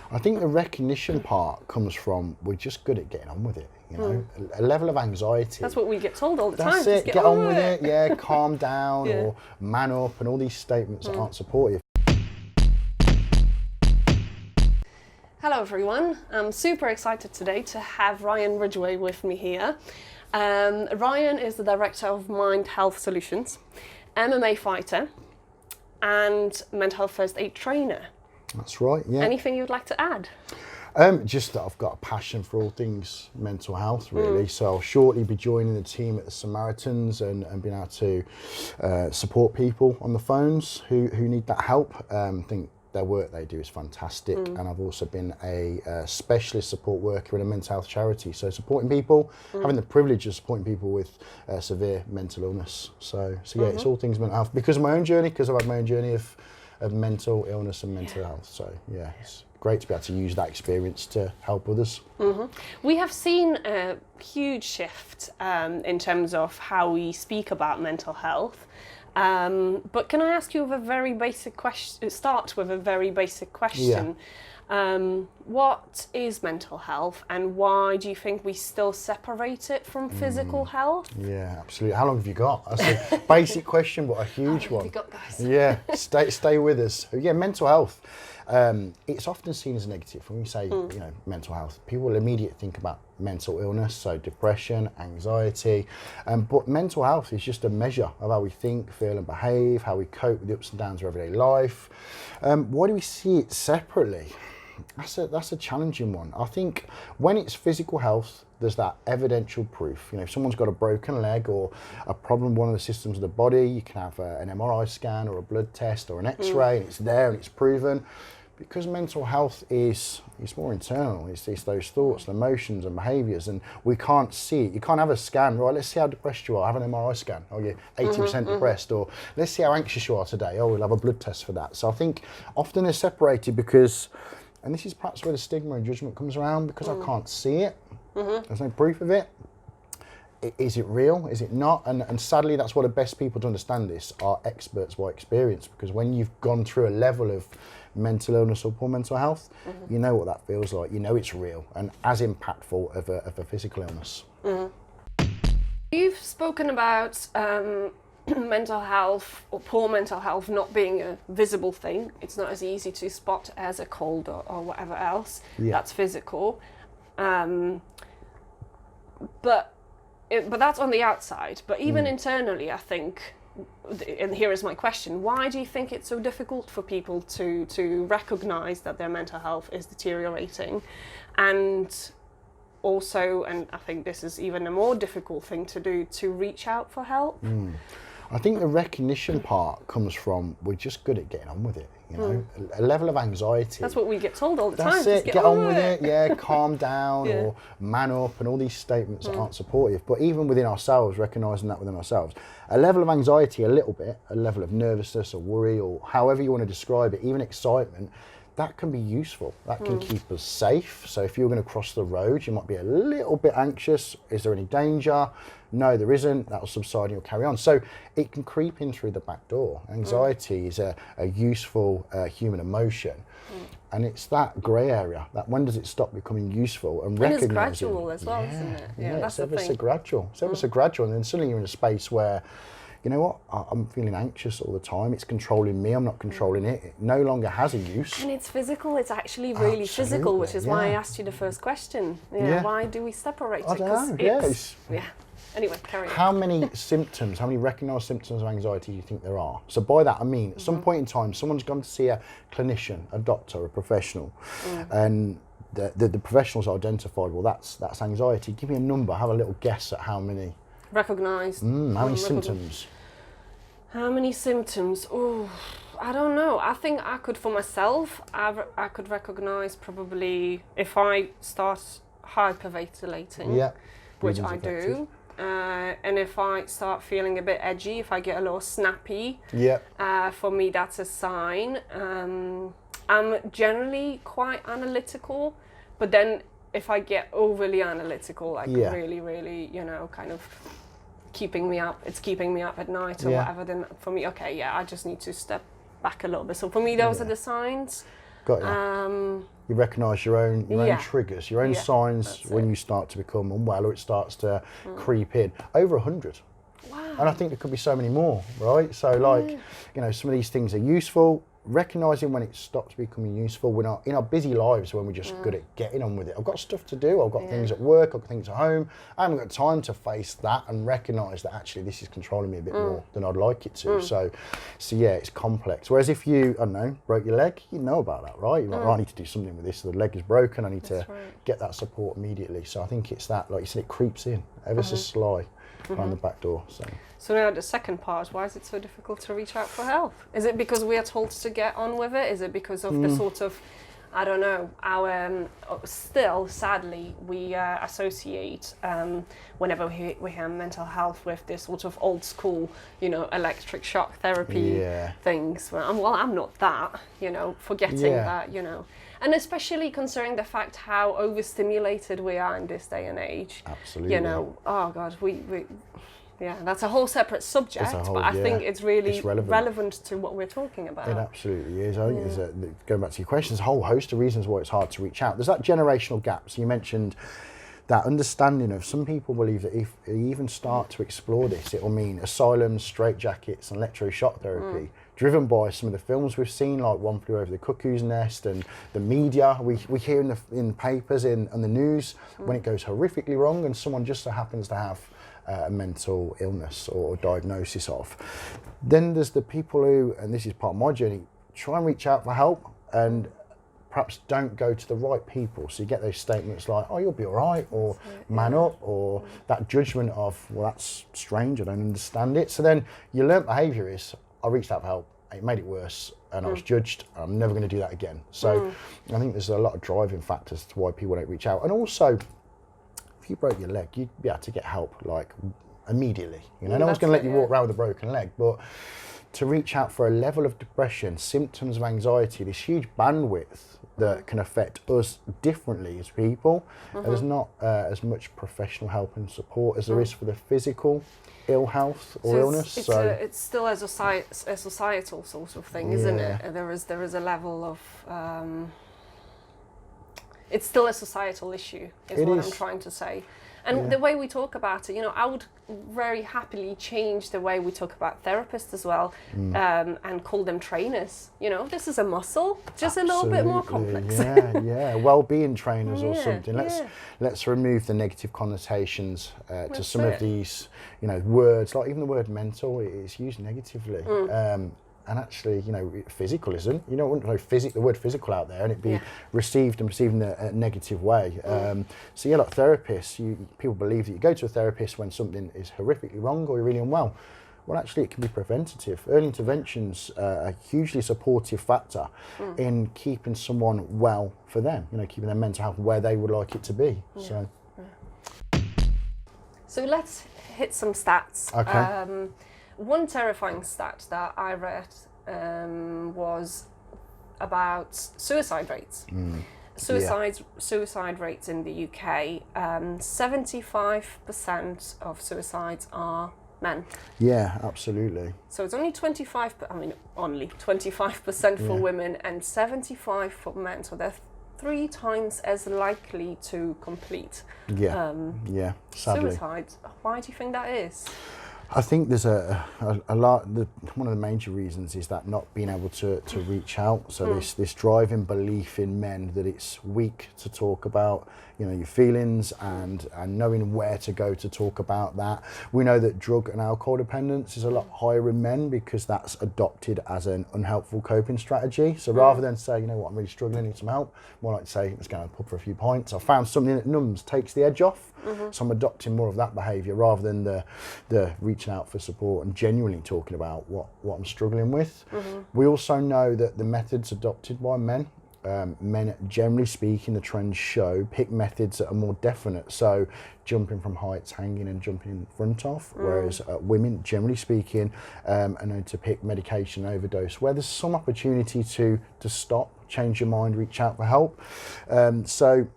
I think the recognition part comes from we're just good at getting on with it. You know, a level of anxiety. That's what we get told all the time. That's it. Just Get on with it. Yeah, calm down, Yeah. or man up, and all these statements that aren't supportive. Hello everyone, I'm super excited today to have Ryan Ridgway with me here. Ryan is the Director of Mind Health Solutions, MMA fighter and mental health first aid trainer. That's right, yeah. Anything you'd like to add? Just that I've got a passion for all things mental health, really. So I'll shortly be joining the team at the Samaritans and being able to support people on the phones who need that help. I think their work they do is fantastic, and I've also been a specialist support worker in a mental health charity, so supporting people, having the privilege of supporting people with severe mental illness. So yeah, it's all things mental health because of my own journey, because I've had my own journey of mental illness and mental health. So yeah, it's great to be able to use that experience to help others. We have seen a huge shift in terms of how we speak about mental health. But can I ask you a very basic question? Start with a very basic question. What is mental health, and why do you think we still separate it from physical health? Yeah, absolutely. How long have you got? That's a basic question, but a huge one. You got, guys. Yeah, stay with us. Yeah, mental health. It's often seen as negative. When we say, you know, mental health, people will immediately think about mental illness, so depression, anxiety. But mental health is just a measure of how we think, feel, and behave, how we cope with the ups and downs of everyday life. Why do we see it separately? That's a challenging one. I think when it's physical health, there's that evidential proof. You know, if someone's got a broken leg or a problem with one of the systems of the body, you can have an MRI scan or a blood test or an X-ray, and it's there and it's proven. Because mental health is more internal. It's those thoughts and emotions and behaviours, and we can't see it. You can't have a scan, right? Let's see how depressed you are. Have an MRI scan. Oh, you're 80% depressed. Or let's see how anxious you are today. Oh, we'll have a blood test for that. So I think often they're separated because, and this is perhaps where the stigma and judgment comes around, because I can't see it. There's no proof of it. Is it real? Is it not? And sadly, that's what the best people to understand this are experts by experience, because when you've gone through a level of mental illness or poor mental health, you know what that feels like. You know it's real and as impactful of a physical illness. You've spoken about mental health or poor mental health not being a visible thing. It's not as easy to spot as a cold or whatever else. That's physical. But that's on the outside. But even internally, I think, and here is my question, why do you think it's so difficult for people to recognize that their mental health is deteriorating? And also, and I think this is even a more difficult thing to do, to reach out for help? I think the recognition part comes from we're just good at getting on with it. You know, a level of anxiety. That's what we get told all the time. That's it. Just Get on with it. Yeah, calm down, or man up, and all these statements that aren't supportive. But even within ourselves, recognising that within ourselves, a level of anxiety, a little bit, a level of nervousness or worry, or however you want to describe it, even excitement, that can be useful. That can keep us safe. So if you're going to cross the road, you might be a little bit anxious. Is there any danger? No, there isn't. That'll subside and you'll carry on. So it can creep in through the back door. Anxiety is a useful human emotion. And it's that grey area, that when does it stop becoming useful and recognising. And it's gradual as well, isn't it? Yeah, that's it's the ever thing. so gradual. It's ever so gradual. And then suddenly you're in a space where, you know what, I'm feeling anxious all the time. It's controlling me. I'm not controlling it. It no longer has a use. And it's physical. It's actually really physical, which is why I asked you the first question. Why do we separate it? I don't know. Anyway, carry on. How many symptoms, how many recognised symptoms of anxiety do you think there are? So by that I mean, at some point in time, someone's gone to see a clinician, a doctor, a professional, and the professional's identified, well, that's anxiety. Give me a number. Have a little guess at how many. Recognised. How many symptoms? How many symptoms? Oh, I don't know. I think I could, for myself, I could recognise probably if I start hyperventilating, which I do, and if I start feeling a bit edgy, if I get a little snappy, for me that's a sign. I'm generally quite analytical, but then if I get overly analytical, like really, really, you know, kind of keeping me up at night or whatever, then for me, okay, I just need to step back a little bit. So for me, those are the signs. Got you. You recognise your own triggers, your own signs when you start to become unwell or it starts to creep in. Over 100. Wow. And I think there could be so many more, right? So like, you know, some of these things are useful. Recognising when it stops becoming useful. We're not in our busy lives when we're just good at getting on with it. I've got stuff to do. I've got things at work. I've got things at home. I haven't got time to face that and recognise that actually this is controlling me a bit more than I'd like it to. So yeah, it's complex. Whereas if you, I don't know, broke your leg, you know about that, right? You're like, oh, I need to do something with this. The leg is broken. I need to get that support immediately. So I think it's that, like you said, it creeps in ever so sly behind the back door. So now the second part, why is it so difficult to reach out for help? Is it because we are told to get on with it? Is it because of the sort of, I don't know, our, still, sadly, we associate, whenever we hear mental health with this sort of old school, you know, electric shock therapy things. Well, I'm not that, you know, forgetting that, you know. And especially considering the fact how overstimulated we are in this day and age. Absolutely. You know, oh God, yeah, that's a whole separate subject, but I think it's really relevant to what we're talking about. It absolutely is. I think there's going back to your question, there's a whole host of reasons why it's hard to reach out. There's that generational gap. So you mentioned that understanding of some people believe that if they even start to explore this, it will mean asylums, straitjackets and electroshock therapy, driven by some of the films we've seen, like One Flew Over the Cuckoo's Nest, and the media. We hear in papers, on the news, when it goes horrifically wrong and someone just so happens to have a mental illness or diagnosis of. Then there's the people who, and this is part of my journey, try and reach out for help and perhaps don't go to the right people. So you get those statements like, oh, you'll be all right, or man up, or that judgment of, well, that's strange, I don't understand it. So then your learnt behaviour is, I reached out for help, it made it worse, and I was judged, I'm never going to do that again. So I think there's a lot of driving factors to why people don't reach out. And also, if you broke your leg, you'd be able to get help like immediately. You know, no one's going to let you walk around with a broken leg, but to reach out for a level of depression, symptoms of anxiety, this huge bandwidth that can affect us differently as people. There's not as much professional help and support as there is for the physical ill health or illness. It's still a societal sort of thing, isn't it? There is a level of it's still a societal issue, is what I'm trying to say. And the way we talk about it, you know, I would very happily change the way we talk about therapists as well, and call them trainers. You know, this is a muscle, just a little bit more complex. Well-being trainers or something. Let's remove the negative connotations to some of these, you know, words. Like even the word mental is used negatively. And actually, you know, physical isn't. You don't want to know the word physical out there and it be received in a negative way. So yeah, like therapists, people believe that you go to a therapist when something is horrifically wrong or you're really unwell. Well, actually, it can be preventative. Early intervention's a hugely supportive factor in keeping someone well for them. You know, keeping their mental health where they would like it to be. So let's hit some stats. Okay. One terrifying stat that I read was about suicide rates. Suicide rates in the UK, 75% of suicides are men. Yeah, absolutely. So it's only 25% for women and 75% for men. So they're 3 times as likely to complete sadly. suicides. Why do you think that is? I think there's a lot. One of the major reasons is that not being able to reach out. So this driving belief in men that it's weak to talk about, you know, your feelings and knowing where to go to talk about that. We know that drug and alcohol dependence is a lot higher in men because that's adopted as an unhelpful coping strategy. So rather than say, you know what, I'm really struggling, I need some help, more like to say, let's go and pub for a few pints. I found something that numbs, takes the edge off. So I'm adopting more of that behaviour rather than the reaching out for support and genuinely talking about what I'm struggling with. We also know that the methods adopted by men, generally speaking, the trends show, pick methods that are more definite. So jumping from heights, hanging and jumping in front of, whereas women, generally speaking, are known to pick medication overdose, where there's some opportunity to stop, change your mind, reach out for help. So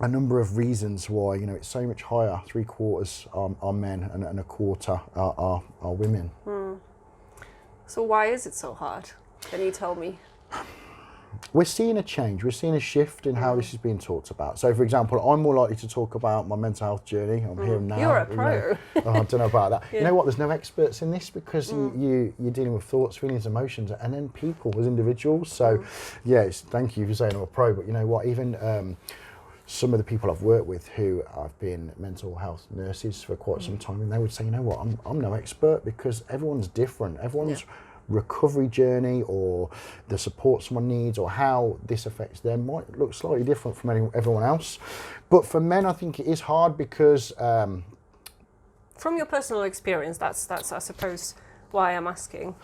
a number of reasons why, you know, it's so much higher. 3/4 are men and 1/4 are women. So why is it so hard? Can you tell me? we're seeing a change. We're seeing a shift in how this is being talked about. So, for example, I'm more likely to talk about my mental health journey. I'm here now. You're a pro. I don't know about that. You know what? There's no experts in this because you're dealing with thoughts, feelings, emotions, and then people as individuals. So, thank you for saying I'm a pro. But you know what? Even some of the people I've worked with who have been mental health nurses for quite some time, and they would say, you know what? I'm no expert because everyone's different. Everyone's recovery journey or the support someone needs or how this affects them might look slightly different from everyone else. But for men, I think it is hard because from your personal experience, that's I suppose why I'm asking.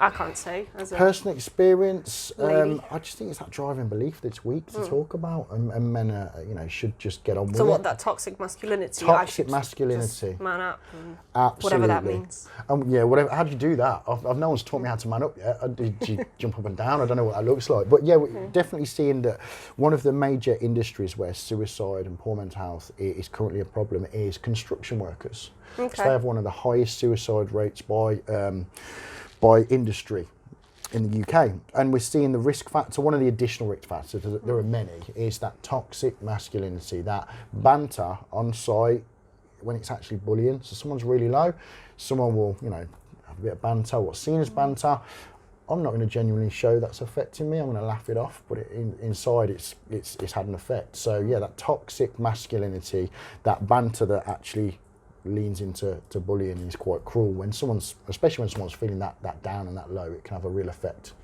I can't say. As a personal experience, lady. I just think it's that driving belief that's weak to talk about, and men, should just get on with it. So what, that toxic masculinity? Toxic masculinity. Just man up, and Absolutely. whatever that means. Whatever. How do you do that? No one's taught me how to man up yet. Did you jump up and down? I don't know what that looks like. But yeah, we're definitely seeing that one of the major industries where suicide and poor mental health is currently a problem is construction workers. Okay. So they have one of the highest suicide rates by industry in the UK, and we're seeing the risk factor. One of the additional risk factors, there are many, is that toxic masculinity, that banter on site when it's actually bullying. So someone's really low, someone will, have a bit of banter, what's seen as banter. I'm not going to genuinely show that's affecting me. I'm going to laugh it off, but inside it's had an effect. So yeah, that toxic masculinity, that banter that actually leans into bullying is quite cruel when especially when someone's feeling that down and that low, it can have a real effect.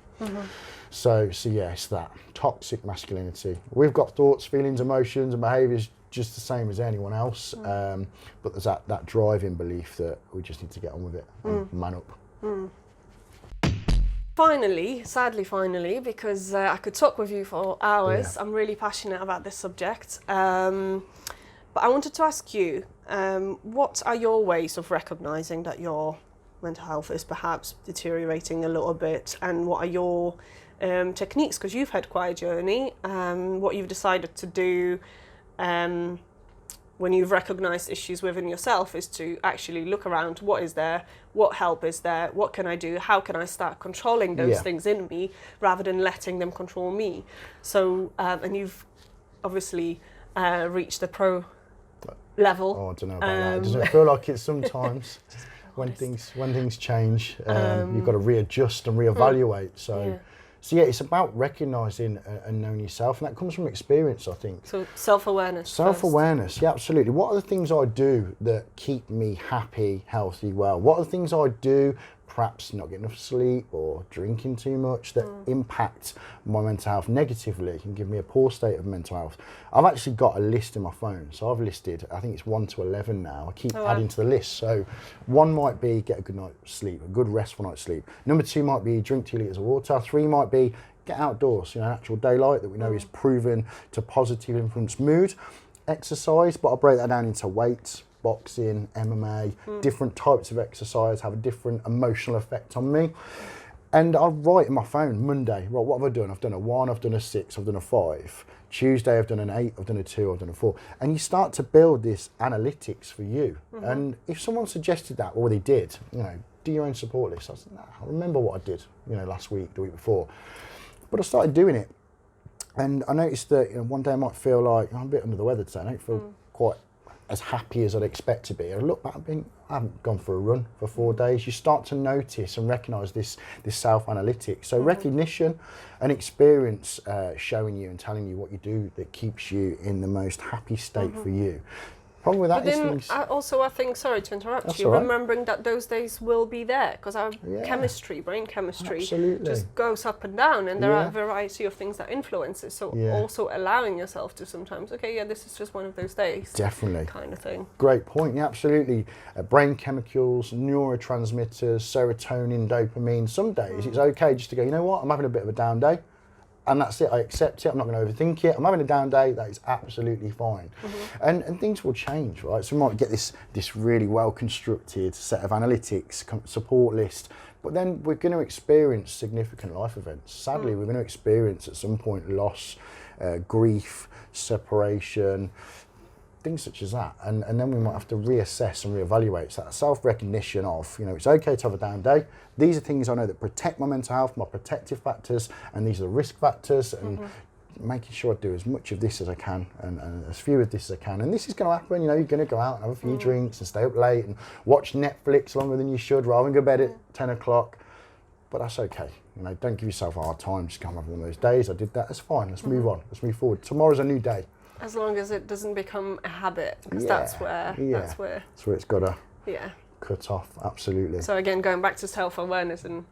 So yeah, it's that toxic masculinity. We've got thoughts, feelings, emotions and behaviours just the same as anyone else, but there's that driving belief that we just need to get on with it and man up. Sadly finally, because I could talk with you for hours. I'm really passionate about this subject. But I wanted to ask you, what are your ways of recognising that your mental health is perhaps deteriorating a little bit, and what are your techniques? Because you've had quite a journey, what you've decided to do when you've recognised issues within yourself is to actually look around, what is there, what help is there, what can I do, how can I start controlling those things in me rather than letting them control me. So, and you've obviously reached the pro level. Oh, I don't know about that. Doesn't it feel like it sometimes when things change, you've got to readjust and reevaluate. So yeah, it's about recognising and knowing yourself, and that comes from experience, I think. So self-awareness. Self-awareness, yeah, absolutely. What are the things I do that keep me happy, healthy, well? What are the things I do, perhaps not getting enough sleep or drinking too much, that impact my mental health negatively, can give me a poor state of mental health? I've actually got a list in my phone. So I've listed, I think it's 1 to 11 now. I keep adding to the list. So 1 might be get a good night's sleep, a good restful night's sleep. Number 2 might be drink 2 litres of water. 3 might be get outdoors, natural daylight that we know is proven to positively influence mood. Exercise, but I'll break that down into weights, boxing, MMA, different types of exercise have a different emotional effect on me. And I'll write in my phone, Monday, right, what have I done? I've done a 1, I've done a 6, I've done a 5. Tuesday, I've done an 8, I've done a 2, I've done a 4. And you start to build this analytics for you. And if someone suggested that, or they did, do your own support list. I said, nah, I remember what I did, last week, the week before. But I started doing it. And I noticed that one day I might feel like I'm a bit under the weather today. I don't feel quite as happy as I'd expect to be. I look back, I haven't gone for a run for 4 days. You start to notice and recognise this self-analytics. So recognition and experience showing you and telling you what you do that keeps you in the most happy state for you. Problem with that is things... I think, sorry to interrupt you, remembering that those days will be there, because our brain chemistry just goes up and down, and there are a variety of things that influence it. So also allowing yourself to sometimes, this is just one of those days. Definitely. Kind of thing. Great point, yeah, absolutely. Brain chemicals, neurotransmitters, serotonin, dopamine. Some days it's okay just to go, you know what, I'm having a bit of a down day. And that's it, I accept it, I'm not going to overthink it. I'm having a down day, that is absolutely fine. And things will change, right? So we might get this really well-constructed set of analytics, support list, but then we're going to experience significant life events. Sadly, we're going to experience at some point loss, grief, separation, things such as that, and then we might have to reassess and reevaluate. So that self-recognition of, you know, it's okay to have a down day. These are things I know that protect my mental health, my protective factors, and these are the risk factors, and making sure I do as much of this as I can and as few of this as I can. And this is going to happen, you know, you're going to go out and have a few drinks and stay up late and watch Netflix longer than you should rather than go to bed at 10 o'clock. But that's okay. You know, don't give yourself a hard time. Just come up with one of those days. I did that. That's fine. Let's move on. Let's move forward. Tomorrow's a new day. As long as it doesn't become a habit, because that's where it's got to cut off. Absolutely. So again, going back to self-awareness and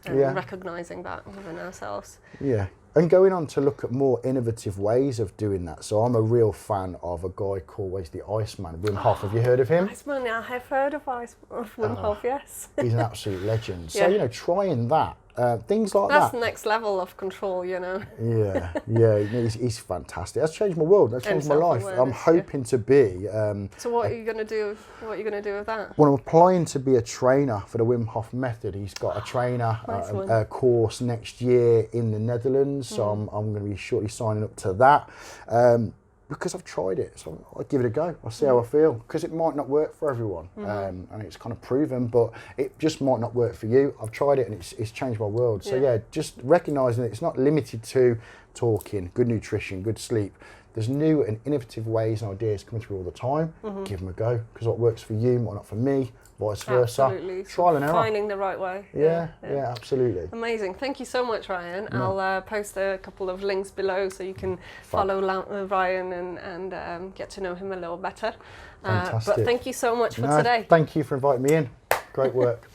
recognising that within ourselves. Yeah. And going on to look at more innovative ways of doing that. So I'm a real fan of a guy called the Iceman, Wim Hof. Have you heard of him? Iceman, I have heard of Wim Hof, yes. He's an absolute legend. So, you know, trying that, things like That's that. the next level of control, you know. He's fantastic. That's changed my world. That's changed my life. I'm hoping to be. So what are you going to do? What are you going to do with that? Well, I'm applying to be a trainer for the Wim Hof method. He's got a trainer course next year in the Netherlands. So I'm going to be shortly signing up to that. Because I've tried it, so I'll give it a go. I'll see how I feel, because it might not work for everyone, and it's kind of proven, but it just might not work for you. I've tried it, and it's changed my world. So just recognising that it's not limited to talking, good nutrition, good sleep. There's new and innovative ways and ideas coming through all the time. Give them a go, because what works for you might not for me, vice versa. Absolutely. Trial and error. Finding the right way. Yeah, absolutely. Amazing. Thank you so much, Ryan. I'll post a couple of links below so you can follow Ryan and get to know him a little better. Fantastic. But thank you so much for today. Thank you for inviting me in. Great work.